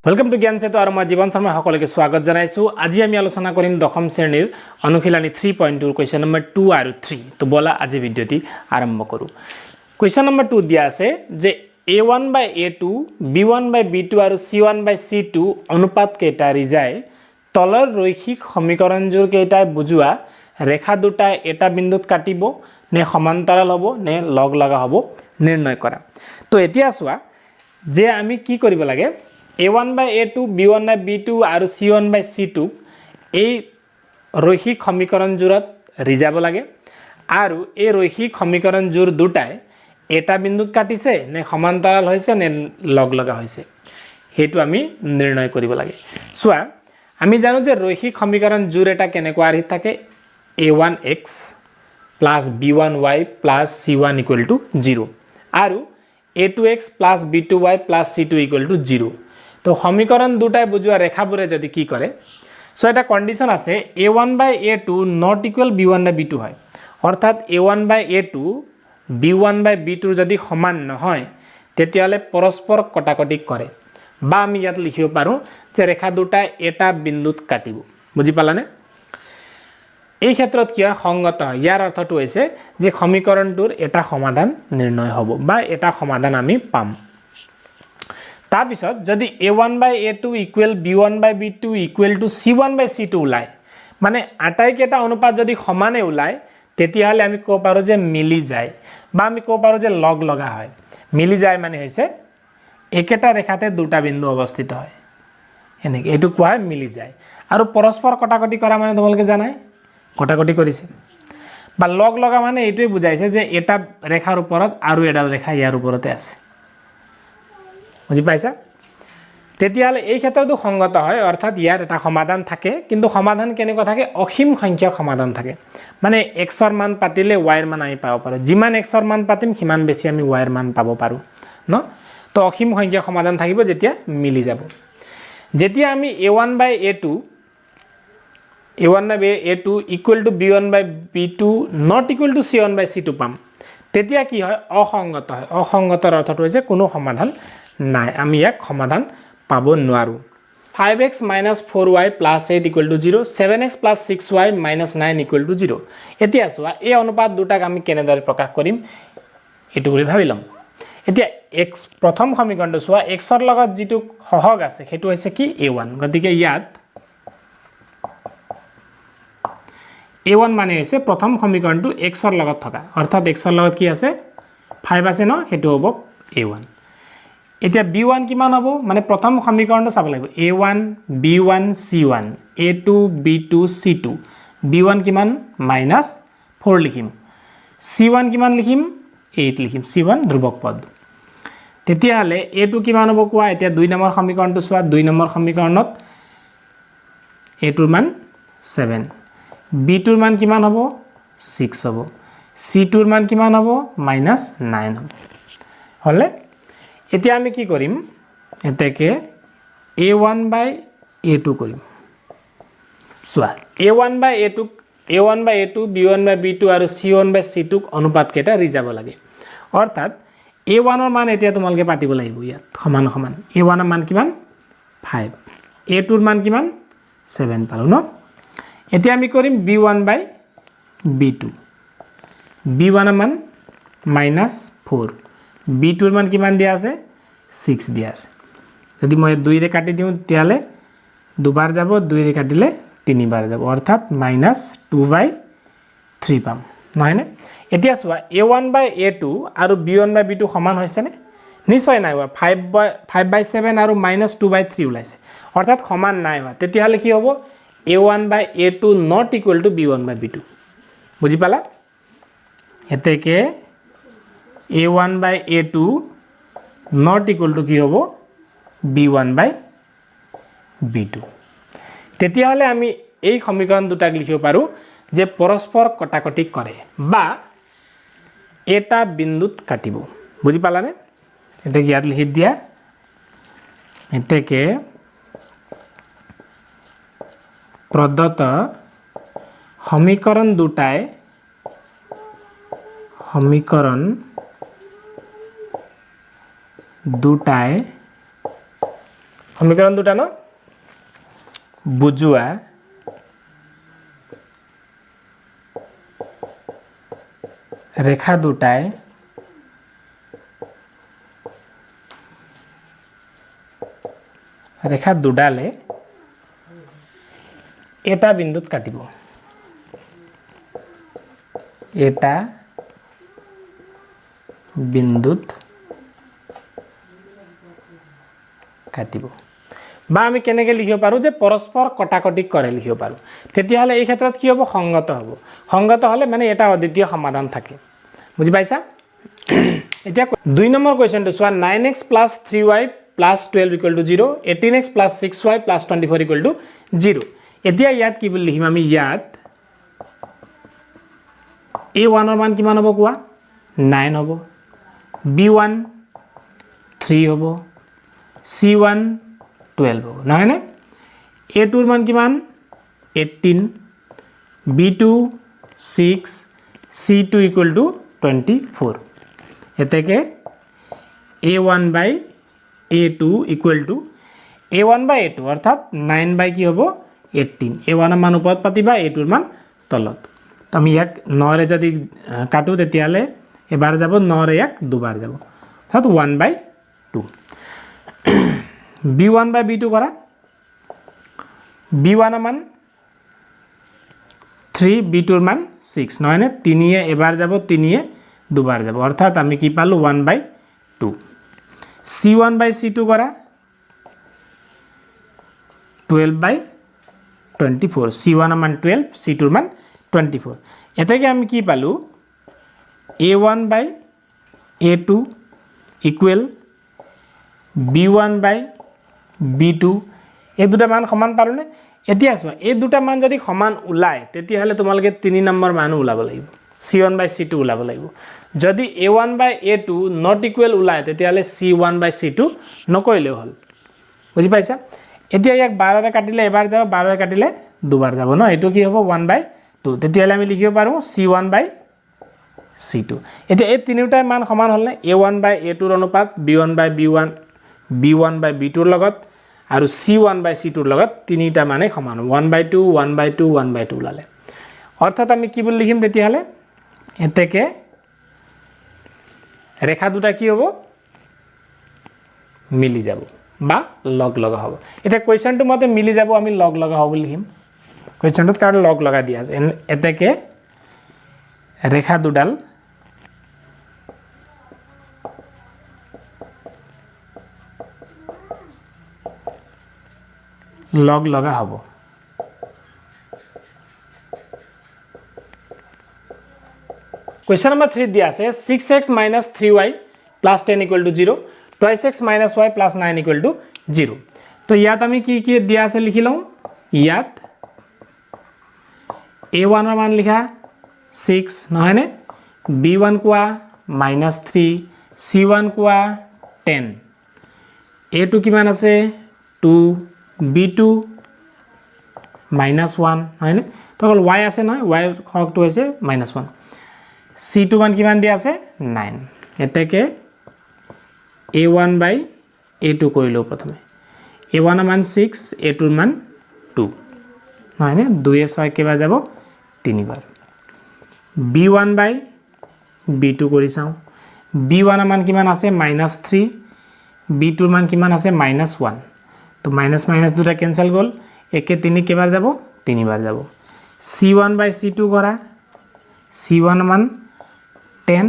Welcome to ज्ञान सेतु और मैं जीवन शर्मा सकलोके स्वागत जनाइछु। आज आमी आलोचना करिम दशम श्रेणीर अनुशीलनी 3.2 क्वेश्चन नम्बर 2 और 3। तो बोला आज भिडियोटी आरम्भ करूँ। क्वेश्चन नम्बर 2 दिया আছে যে a1/a2 b1/b2 और c1/c2 अनुपात केटा रिजाय तलर रैखिक समीकरणजोर केटाय बुजुआ रेखा दुटा एटा बिंदुत काटिब ने समान्तराल हबो ने लग लगा हबो निर्णय करा। तो एतिया चुआ जे आमी की करिब लागे a1/a2 b1/b2 और c1/c2 এই রৈখিক সমীকৰণজোৰত ৰিজাব লাগে আৰু এই ৰৈখিক সমীকৰণজোৰ দুটাই এটা বিন্দুত কাটিছে নে সমান্তৰাল হৈছে নে লগ লগা হৈছে হেতু আমি নিৰ্ণয় কৰিব লাগে। সোৱা আমি জানো যে ৰৈখিক সমীকৰণজোৰ এটা কেনেকুৱা আহি থাকে a1x + b1y + c1 = 0 আৰু a2x + b2y + c2 = 0। तो समीकरण दुटाई बुजुआ रेखाबुरे जदि की करे सो एटा कंडिशन आछे a1/a2 नट इक्वल b1/b2 है अर्थात a1/a2 b1/b2 जदि समान নহয় तेतियाले परस्पर कटाकटी करे बा आमी यात लिखिब पारो जे रेखा दुटाई एटा बिंदुत काटिब। बुझि पालाने এই ক্ষেত্ৰত কি হয় সংগত হয়। ইয়াৰ অৰ্থটো হৈছে যে সমীকৰণটোৰ এটা সমাধান নিৰ্ণয় হ'ব বা এটা সমাধান আমি পাম। তাৰপিছত যদি a1/a2 = b1/b2 = c1/c2 ওলায় মানে আটাইকেইটা অনুপাত যদি সমানে ওলায় তেতিয়াহলে আমি ক'ব পাৰো যে মিলি যায় বা আমি ক'ব পাৰো যে লগ লগা হয়। মিলি যায় মানে হৈছে একেটা ৰেখাতে দুটা বিন্দু অৱস্থিত হয় এনেকে এটো কোৱা মিলি যায় আৰু পৰস্পৰ কটাকটি কৰা মানে তোমালোকে জানাই কটাকটি কৰিছে বা লগ লগা মানে এইটোই বুজাইছে যে এটা ৰেখাৰ ওপৰত আৰু এডাল ৰেখা ইয়াৰ ওপৰতে আছে। বুঝি পাইছা তেতিয়ালে এই ক্ষেত্ৰটো সংগত হয় অৰ্থাৎ ইয়াৰ এটা সমাধান থাকে কিন্তু সমাধান কেনেকুৱা থাকে অসীম সংখ্যক সমাধান থাকে মানে x ৰ মান পাতিলে y ৰ মান আমি পাব পাৰো যিমান x ৰ মান পাতিম কিমান বেছি আমি y ৰ মান পাব পাৰো ন। তো অসীম সংখ্যক সমাধান থাকিব যেতিয়া মিলি যাব। যেতিয়া আমি a1/a2 = b1/b2 not equal to c1/c2 পাম তেতিয়া কি হয় অসংগত হয়। অসংগতৰ অৰ্থটো হৈছে কোনো সমাধান নাই আমি এক সমাধান পাব নোৱাৰো। 5x - 4y + 8 = 0 7x + 6y - 9 = 0। এতিয়া চোৱা এই অনুপাত দুটাক আমি কেনেদৰে প্ৰকাশ কৰিম এটো বুলি ভাবি লম। এতিয়া x প্ৰথম সমীকৰণটো চোৱা x ৰ লগত যেটো সহগ আছে হেতু হৈছে কি a1 গতিকে ইয়াত a1 মানে হৈছে প্ৰথম সমীকৰণটো x ৰ লগত থকা অৰ্থাৎ x ৰ লগত কি আছে 5 আছে ন হেতু হ'ব a1। এতিয়া b1 কিমান হ'ব মানে প্ৰথম সমীকৰণটো চাব লাগিব a1 b1 c1 a2 b2 c2 b1 কিমান -4 লিখিম c1 কিমান লিখিম 8 লিখিম c1 ধ্ৰুবক পদ। তেতিয়াহলে a2 কিমান হ'ব কোৱা এতিয়া 2 নম্বৰ সমীকৰণটো চোৱা 2 নম্বৰ সমীকৰণত a2 ৰ মান 7 b2 ৰ মান কিমান হ'ব 6 হ'ব c2 ৰ মান কিমান হ'ব -9 হ'ব হলে এতিয়া আমি কি কৰিম এতেকে a1/a2 কৰিম সোয়া a1/a2 b1/b2 আৰু c1/c2 অনুপাত কেটা ৰিজাব লাগে অৰ্থাৎ a1 ৰ মান এতিয়া তোমালকে পাতিব লাগিব ইয়াত সমান সমান a1 ৰ মান কিমান 5 a2 ৰ মান কিমান 7 পালো ন। এতিয়া আমি কৰিম b1/b2 b1 ৰ মান -4 b2 ৰ মান কিমান দিয়া আছে 6 দিয়া আছে যদি মই 2 ৰে কাটি দিও তেতিয়ালে দুবাৰ যাব 2 ৰে কাটিলে তিনিবাৰ যাব অৰ্থাৎ -2/3 পাম নহয় নে। এতিয়া চোৱা a1/a2 আৰু b1/b2 সমান হৈছে নে নিশ্চয় নাই হোৱা 5/7 আৰু -2/3 ওলাইছে অৰ্থাৎ সমান নাই হোৱা তেতিয়ালে কি হ'ব a1/a2 not equal to b1/b2। বুজি পালা এতেকে a1/a2 not equal to কি হ'ব b1/b2। তেতিয়াহলে আমি এই সমীকৰণ দুটাক লিখিব পাৰো যে পৰস্পৰ কটাকটি কৰে বা এটা বিন্দুত কাটিব। বুজি পালানে এতেকে ইয়াত লিখি দিয়া এতেকে প্ৰদত্ত সমীকৰণ দুটাই সমীকৰণ দুটা ন বুজোৱা ৰেখা দুটাই ৰেখা দুডালে এটা বিন্দুত কাটিব এটা বিন্দুত কাটিব বা আমি কেনেকৈ লিখিব পাৰোঁ যে পৰস্পৰ কটাকটি কৰে লিখিব পাৰোঁ তেতিয়াহ'লে এই ক্ষেত্ৰত কি হ'ব সংগত হ'ব সংগত হ'লে মানে এটা অদ্বিতীয় সমাধান থাকে বুজি পাইছা এতিয়া 2 নম্বৰ কোৱেশ্চনটো চোৱা 9x + 3y + 12 = 0 18x + 6y + 24 = 0 এতিয়া ইয়াত কি বুলি লিখিম আমি ইয়াত a1 ৰ মান কিমান হ'ব কোৱা 9 হ'ব b1 3 হ'ব c1 12 হ'ব নহয় নে a2 ৰ মান কিমান 18 b2 6 c2 = 24 এতেকে a1/a2 = a1/a2 অৰ্থাৎ 9 কি হ'ব 18 a1 ৰ মান ওপৰত পাতিবা a2 ৰ মান তলত তো আমি ইয়াক 9 ৰে যদি কাটো তেতিয়ালে এবাৰ যাব 9 ৰে ইয়াক দুবাৰ যাব অৰ্থাৎ 1/2 b1/b2 কৰা b1 ৰ মান 3 b2 ৰ মান 6 নহয় নে 3 এ এবাৰ যাব 3 এ দুবাৰ যাব অৰ্থাৎ আমি কি পালো 1/2 c1/c2 কৰা 12/24 c1 ৰ মান 12 c2 ৰ মান 24 এতেকে আমি কি পালো a1/a2 ইকুৱেল b1/b2 এই দুটা মান সমান পাৰোনে এতিয়া চোৱা এই দুটা মান যদি সমান ওলায় তেতিয়াহলে তোমালকে 3 নম্বৰ মান ওলাব লাগিব c1/c2 ওলাব লাগিব যদি a1/a2 not equal ওলায় তেতিয়াহলে c1/c2 নকইলেও হল বুজি পাইছা এতিয়া ইয়াক 12 ৰে কাটিলে এবাৰ যাব 12 ৰে কাটিলে দুবাৰ যাব ন এটো কি হ'ব 1/2 তেতিয়াহলে আমি লিখিব পাৰো c1/c2 এতিয়া এই তিনিটা মান সমান হল নে a1/a2 ৰ অনুপাত b1/b1 b1/b2 ৰ লগত আৰু c1/c2 ৰ লগত তিনিটা মানে সমান 1/2 1/2 1/2 ওলালে অৰ্থাৎ আমি কি বুলি লিখিম তেতিয়াহলে এতেকে ৰেখা দুটা কি হ'ব মিলি যাব বা লগ লগা হ'ব এটা কোৱেশ্চনটো মতে মিলি যাব আমি লগ লগা হ'ব লিখিম কোৱেশ্চনটোত কাৰণ লগ লগা দিয়া আছে এতেকে ৰেখা দুডাল লগ লগা হ'ব Question number 3 दिया আছে 6x - 3y + 10 = 0 2x - y + 9 = 0 তো ইয়াত আমি কি কি দিয়া আছে লিখি লও ইয়াত a1 ৰ মান লিখা 6 নহয় নে b1 কোৱা -3 c1 কোৱা 10 a2 কিমান আছে 2 b2 -1 হয় নে তো অকল y আছে নহয় y ৰ খকটো হৈছে -1 c2 মান কিমান দিয়া আছে 9 এতেকে a1/a2 কৰিলো প্ৰথমে a1 ৰ মান 6 a2 ৰ মান 2 নহয় নে 2 এ 6 কেবা যাব 3 বাৰ b1/b2 কৰি চাও b1 ৰ মান কিমান আছে -3 b2 ৰ মান কিমান আছে -1 তো মাইনাস মাইনাস দুটা ক্যান্সেল গল একে 3 কেবাৰ যাব 3 বাৰ যাব c1/c2 কৰা c1 ৰ মান 10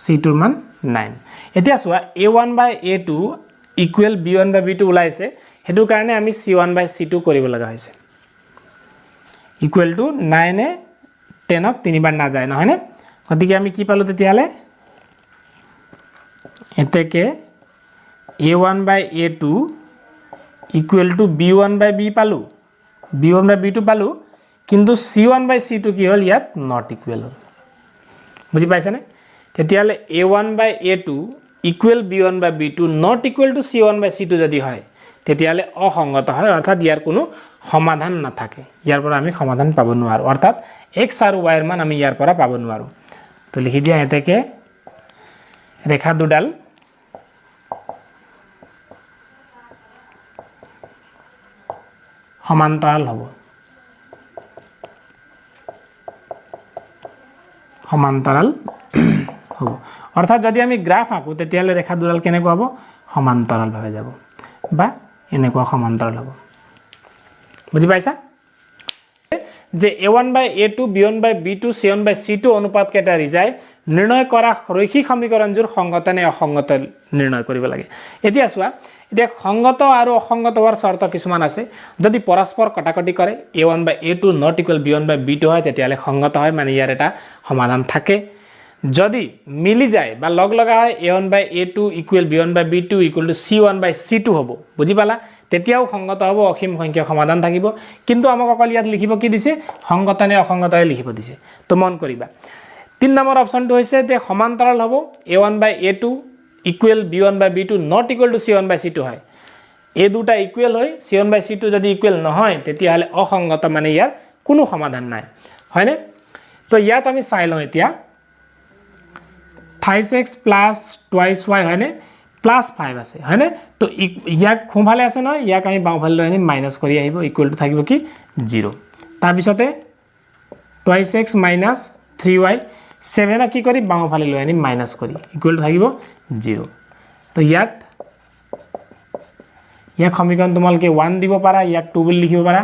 c2 ৰ মান 9 এতিয়া সোয়া a1/a2 ইকুৱেল b1/b2 ওলাইছে হেতু কাৰণে আমি c1/c2 কৰিব লগা হৈছে ইকুৱেল টু 9 এ 10 ক 3 বাৰ না যায় নহয় নে গতিকে আমি কি পালো তেতিয়ালে এতেকে a1/a2 ইকুৱেল টু b1/b পালো b1/b2 পালো কিন্তু c1/c2 কি হল ইয়াত নট ইকুৱেল হল বুজি পাইছা নে তেতিয়ালে a1/a2 equal b1/b2 not equal to c1/c2 যদি হয় তেতিয়ালে অসংগত হয় অৰ্থাৎ ইয়াৰ কোনো সমাধান নাথাকে ইয়াৰ পৰা আমি সমাধান পাব নোৱাৰো অৰ্থাৎ x আৰু y এৰ মান আমি ইয়াৰ পৰা পাব নোৱাৰো তো লিখি দিয়া এতেকে ৰেখা দুডাল সমান্তৰাল হ'ব সমান্তৰাল হ'ব অৰ্থাৎ যদি আমি গ্ৰাফ আঁকো তেতিয়াহ'লে ৰেখা দুডাল কেনেকুৱা হ'ব সমান্তৰালভাৱে যাব বা এনেকুৱা সমান্তৰাল হ'ব বুজি পাইছা যে a1 by a2 b1 by b2 c1 by c2 অনুপাত কেইটা ৰিজাই নিৰ্ণয় কৰা ৰৈখিক সমীকৰণজোৰ সংগত নে অসংগত নিৰ্ণয় কৰিব লাগে এতিয়া চোৱা এতিয়া সংগত আৰু অসংগত হোৱাৰ চৰ্ত কিছুমান আছে যদি পৰস্পৰ কটাকটি কৰে a1 by a2 not equal b1 by b2 হয় তেতিয়াহ'লে সংগত হয় মানে ইয়াৰ এটা সমাধান থাকে যদি মিলি যায় বা লগ লগা হয় a1 by a2 equal b1 by b2 equal to c1 by c2 হ'ব বুজি পালা তেতিয়াও সংগত হ'ব অসীম সংখ্যক সমাধান থাকিব কিন্তু আমাক অকল ইয়াত লিখিব কি দিছে সংগত নে অসংগত লিখিব দিছে তো মন কৰিবা 3 নম্বৰ অপচনটো হৈছে যে সমান্তৰাল হ'ব a1 by a2 equal b1 by b2 not equal to c1 by c2 হয় এই দুটা ইকুৱেল হয় c1 by c2 যদি ইকুৱেল নহয় তেতিয়াহ'লে অসংগত মানে ইয়াৰ কোনো সমাধান নাই হয়নে তো ইয়াত আমি চাই লওঁ এতিয়া 5x plus 2y হয়নে প্লাস 5 আছে হয়নে তো ইয়াক খুঁভালে আছে নহয় ইয়াক আমি বাওঁফালে লৈ আনিম মাইনাস কৰি আহিব ইকুৱেল টু থাকিব কি 0 তাৰপিছতে 2x minus 3y 7 কি কৰি বাওঁফালে লৈ আনিম মাইনাস কৰি ইকুৱেল টু থাকিব 0 তো ইয়াত ইয়াক সমীকৰণ তোমালোকে 1 দিব পাৰা ইয়াক 2 বুলি লিখিব পাৰা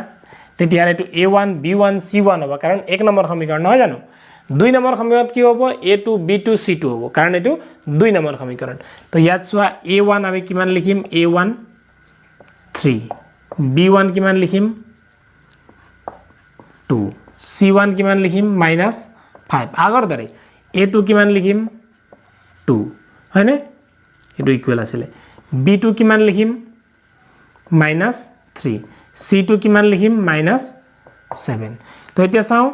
তেতিয়াহ'লে এইটো a1 b1 c1 হ'ব কাৰণ 1 নম্বৰ সমীকৰণ নহয় জানো 2 নম্বৰ সমীকৰণত কি হ'ব a2 b2 c2 হ'ব কাৰণ এটো 2 নম্বৰ সমীকৰণ তো ইয়াত সোয়া a1 আমি কিমান লিখিম a1 3 b1 কিমান লিখিম 2 c1 কিমান লিখিম -5 আগৰ দৰে a2 কিমান লিখিম 2 হয়নে এটো ইকুৱেল আছিল b2 কিমান লিখিম -3 c2 কিমান লিখিম -7 তো এতিয়া চাও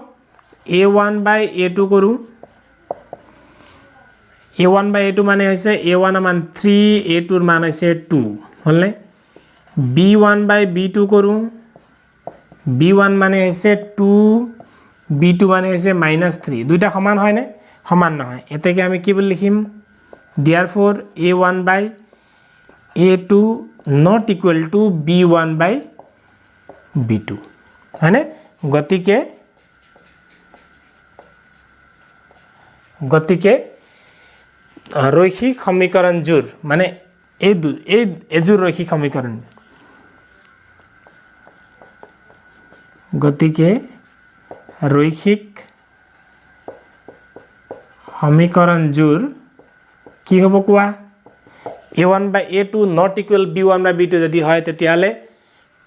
a1 by a2 কৰো a1 by a2 মানে হৈছে a1 মান 3 a2 ৰ মান হৈছে 2 হলনে b1 by b2 কৰো b1 মানে হৈছে 2 b2 মানে হৈছে -3 দুইটা সমান হয় নে সমান নহয় এতেকে আমি কি বুলি লিখিম therefore a1 by a2 not equal to b1 by b2 হয়নে গতিকে ৰৈখিক সমীকৰণ জোৰ মানে এজোৰ ৰৈখিক সমীকৰণ গতিকে ৰৈখিক সমীকৰণ জোৰ কি হ'ব কোৱা a1 by a2 not equal b1 by b2 যদি হয় তেতিয়াহলে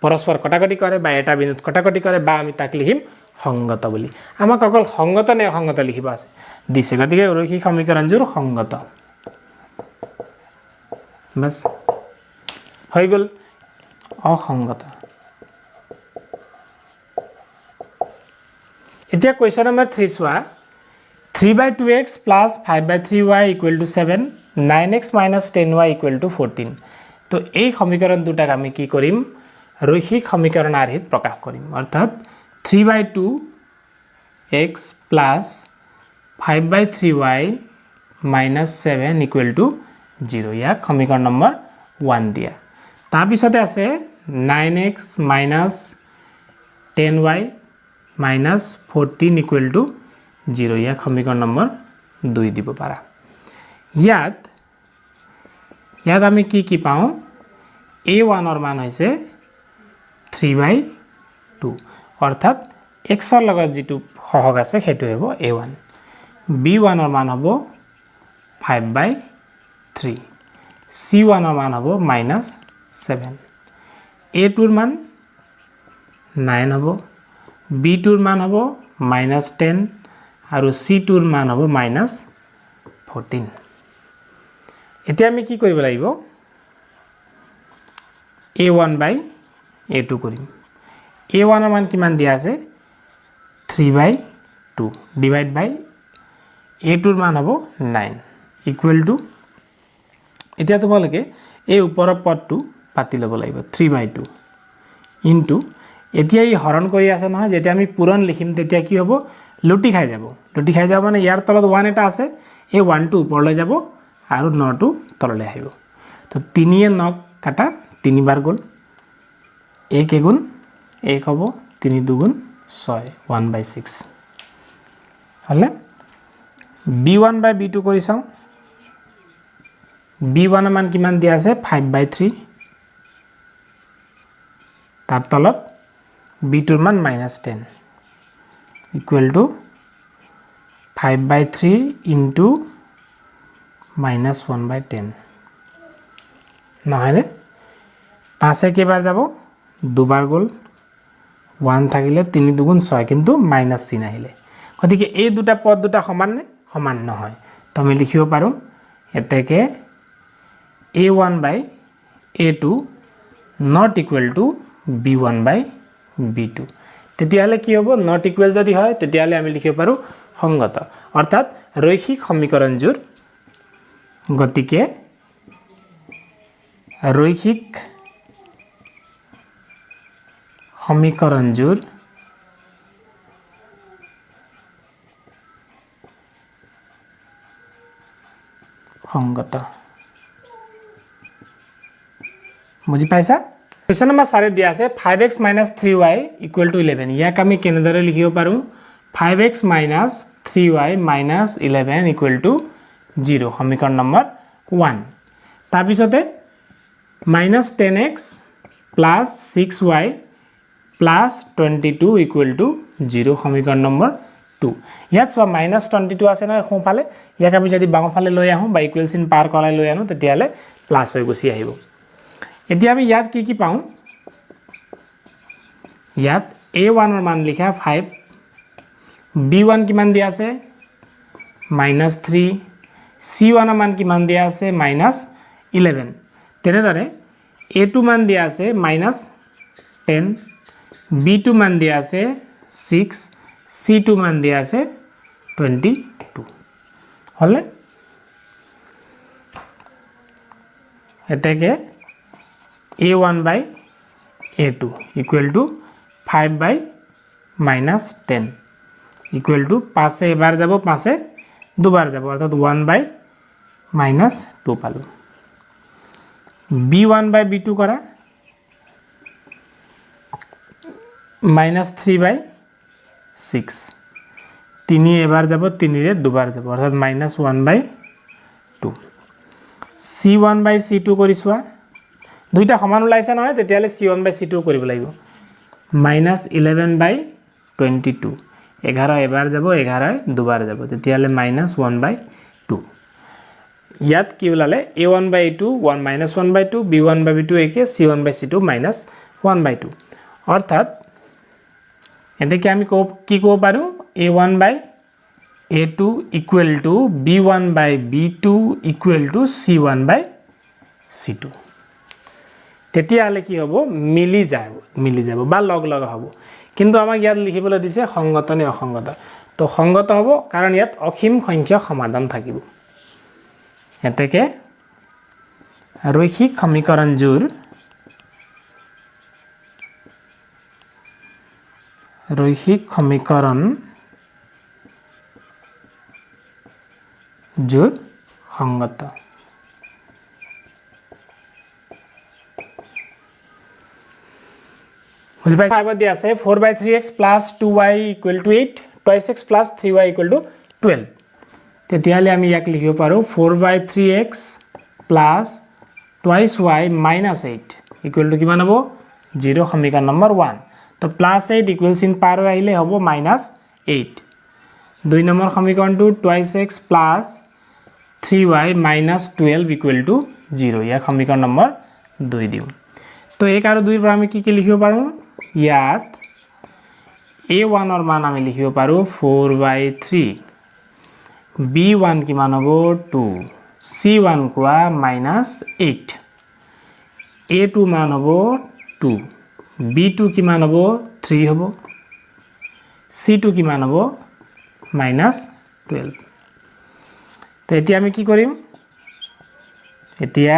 পৰস্পৰ কটাকটি কৰে বা এটা বিন্দুত কটাকটি কৰে বা আমি তাক লিখিম সংগত বুলি আমাক অকল সংগত নে অসংগত লিখিব আছে দিছে গতিকে ৰৈখিক সমীকৰণ জোৰ সংগত বাস হৈ গল অসংগত এতিয়া question number 3 সোৱা 3/2x plus 5/3y equal to 7 9x minus 10y equal to 14 তো এই সমীকৰণ দুটাক আমি কি কৰিম ৰৈখিক সমীকৰণ আৰ্হিত প্ৰকাশ কৰিম অৰ্থাৎ 3/2x plus 5/3y minus 7 equal to 0 ইয়াক সমীকৰণ নম্বৰ 1 দিয়া তাৰপিছতে আছে 9x minus 10y minus 14 equal to 0 ইয়াক সমীকৰণ নম্বৰ 2 দিব পাৰা ইয়াত আমি কি পাওঁ a1 ৰ মান হৈছে 3/2 অৰ্থাৎ x ৰ লগত যেটো সহগ আছে হেতু হ'ব a1 b1 ৰ মান হ'ব 5/3 c1 ৰ মান হ'ব -7 a2 ৰ মান 9 হ'ব b2 ৰ মান হ'ব -10 আৰু c2 ৰ মান হ'ব -14 এতিয়া আমি কি কৰিব লাগিব a1 by a2 কৰিম a1 ৰ মান কিমান দিয়া আছে 3/2 ডিভাইড বাই a2 ৰ মান হ'ব 9 ইকুৱেল টু এতিয়া তোমালোকে এই ওপৰৰ পদটো পাতি ল'ব লাগিব 3/2 ইনটু এতিয়া ই হৰণ কৰি আছে নহয় যেতিয়া আমি পূৰণ লিখিম তেতিয়া কি হ'ব লুটি খাই যাব মানে ইয়াৰ তলত 1 এটা আছে এই 1 টো ওপৰলৈ যাব আৰু 9 টো তললৈ আহিব তো 3 এ 9 কাটা 3 বাৰ গল 1 গুণ 1 হ'ব 3 দুগুণ 6 1/6 হলে b1 by b2 কৰি চাও b1 ৰ মান কিমান দিয়া আছে 5/3 তাৰ তলত b2 ৰ মান -10 equal to 5/3 into -1/10 নহয়নে 5 এ কেইবাৰ যাব দুবাৰ গল 1 থাকিলে 3 দুগুণ 6 কিন্তু মাইনাস চিন আহিলে গতিকে এই দুটা পদ দুটা সমান নে সমান নহয় তো আমি লিখিব পাৰো এতেকে a1 by a2 not equal to b1 by b2 তেতিয়াহলে কি হ'ব not equal যদি হয় তেতিয়াহলে আমি লিখিব পাৰো সংগত অৰ্থাৎ ৰৈখিক সমীকৰণজোৰ গতিকে ৰৈখিক সমীকৰণজোৰ সংগত বুজি পাইছা কোৱেশ্চন নম্বৰ 4 দিয়া আছে 5x - 3y = 11 ইয়াক আমি কেনেদৰে লিখিব পাৰো 5x - 3y - 11 = 0 সমীকৰণ নম্বৰ 1 তাৰ পিছতে -10x + 6y + 22 = 0 সমীকৰণ নম্বৰ 2 ইয়াত সব -22 আছে না সোঁফালে ইয়াক আমি যদি বাওঁফালে লৈ আহো বা ইকুৱেল চিন পাৰ কৰাই লৈ আনো তেতিয়ালে প্লাস হৈ গুছি আহিব এতিয়া আমি ইয়াত কি পাওঁ ইয়াত a1 ৰ মান লিখা 5 b1 কিমান দিয়া আছে -3 c1 ৰ মান কিমান দিয়া আছে -11 তেনেদৰে a2 মান দিয়া আছে -10 b2 মান দিয়া আছে 6 c2 মান দিয়া আছে 22 হলে এতেকে a1 by a2 equal to 5 by -10 equal to 5 এবাৰ যাব 5 দুবাৰ যাব অৰ্থাৎ 1 by -2 পালো b1 by b2 কৰা -3 by 6 3 এবাৰ যাব 3 ৰে দুবাৰ যাব অৰ্থাৎ -1 by 2 c1 by c2 কৰিছোৱা দুইটা সমান ওলাইছে নহয় তেতিয়ালে c1 by c2 কৰিব লাগিব -11 by 22 11 এবাৰ যাব 11 দুবাৰ যাব তেতিয়ালে -1 by 2 ইয়াত কি ওলালে a1 by a2 -1 by 2 b1 by b2 একে c1 by c2 -1 by 2 অৰ্থাৎ এতেকে আমি কি কব পাৰো a1 by a2 equal to b1 by b2 equal to c1 by c2 তেতিয়ালে কি হ'ব মিলি যাব বা লগ হ'ব কিন্তু আমাক ইয়াত লিখিবলৈ দিছে সংগত নে অসংগত তো সংগত হ'ব কাৰণ ইয়াত অসীম সংখ্যক সমাধান থাকিব এতেকে ৰৈখিক সমীকৰণজোৰ ৰৈখিক সমীকৰণ জোৰ সংগত বুজি পাইছা 5 দিয়া আছে 4/3x + 2y = 8 2x + 3y = 12 তেতিয়ালে আমি ইয়াক লিখিব পাৰো 4/3x + 2y - 8 = কিমান হ'ব 0 সমীকৰণ নম্বৰ 1 তো +8 ইকুৱেল চিন পাৰ হৈ আহিলে হ'ব -8 দুই নম্বৰ সমীকৰণটো 2x + 3y - 12 = 0 ইয়াক সমীকৰণ নম্বৰ 2 দিও তো 1 আৰু 2 ৰ পৰা আমি কি লিখিব পাৰো ইয়াত a1 ৰ মান আমি লিখিব পাৰো 4/3 b1 কিমান হ'ব 2 c1 কোৱা -8 a2 মান হ'ব 2 b2 কিমান হ'ব 3 হ'ব c2 কিমান হ'ব -12 তো এতিয়া আমি কি কৰিম এতিয়া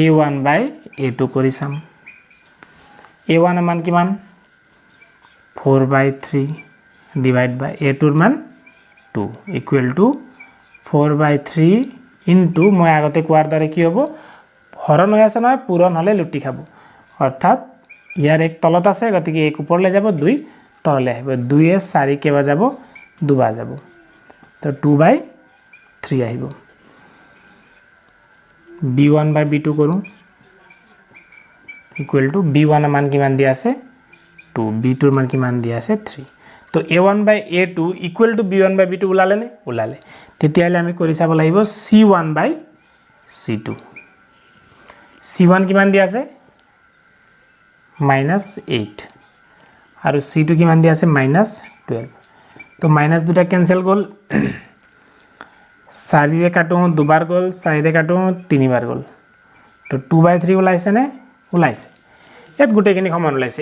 a1 by a2 কৰি চাম a1 ৰ মান কিমান 4/3 ডিভাইড বাই a2 ৰ মান 2 equal to 4/3 into মই আগতে কোৱাৰ দৰে কি হ'ব হৰণ হৈ আছে নহয় পূৰণ হলে লুটি খাব অৰ্থাৎ ইয়াৰ 1 তলত আছে গতিকে 1 ওপৰলৈ যাব 2 তললৈ আহিব 2 এ 4 কেবা যাব দুবাৰ যাব তো 2/3 আহিব b1 by b2 কৰো ইকুয়াল টু b1 এর মান কিমান দিয়া আছে 2 b2 এর মান কিমান দিয়া আছে 3 তো a1 by a2 equal to b1 by b2 ওলালে নে ওলালে তেতিয়ালে আমি কৰি চাব লাগিব c1 by c2 c1 কিমান দিয়া আছে -8 আৰু c2 কিমান দিয়া আছে -12 তো মাইনাস দুটা ক্যান্সেল গল 4 রে কাটো দুবার গল 4 রে কাটো তিনবার গল তো 2/3 ওলাইছে নে ওলাইছে এত গুটেখিনি সমান ওলাইছে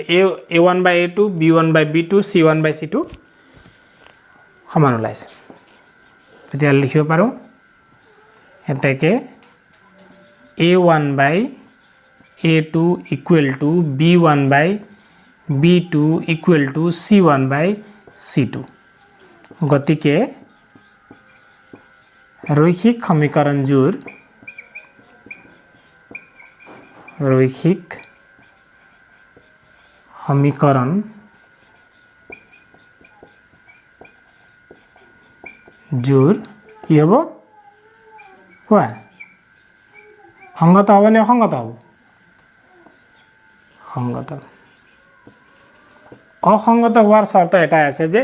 a1 by a2 b1 by b2 c1 by c2 সমান ওলাইছে তেতিয়া লিখিব পাৰো এতেকে a1 by a2 equal to b1 by b2 equal to c1 by c2 গতিকে রৈখিক সমীকরণ জোর রৈখিক সমীকরণ জোর কি হব কোৱা সংগত হ'ব নে অসংগত হ'ব সংগত অসংগত হওয়ার শর্ত এটা আছে যে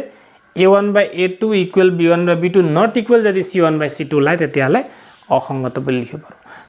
a1 by a2 equal b1 by b2 not equal যদি c1 by c2 লাই তেতিয়ালে অসংগত বুলি লিখিব পাৰো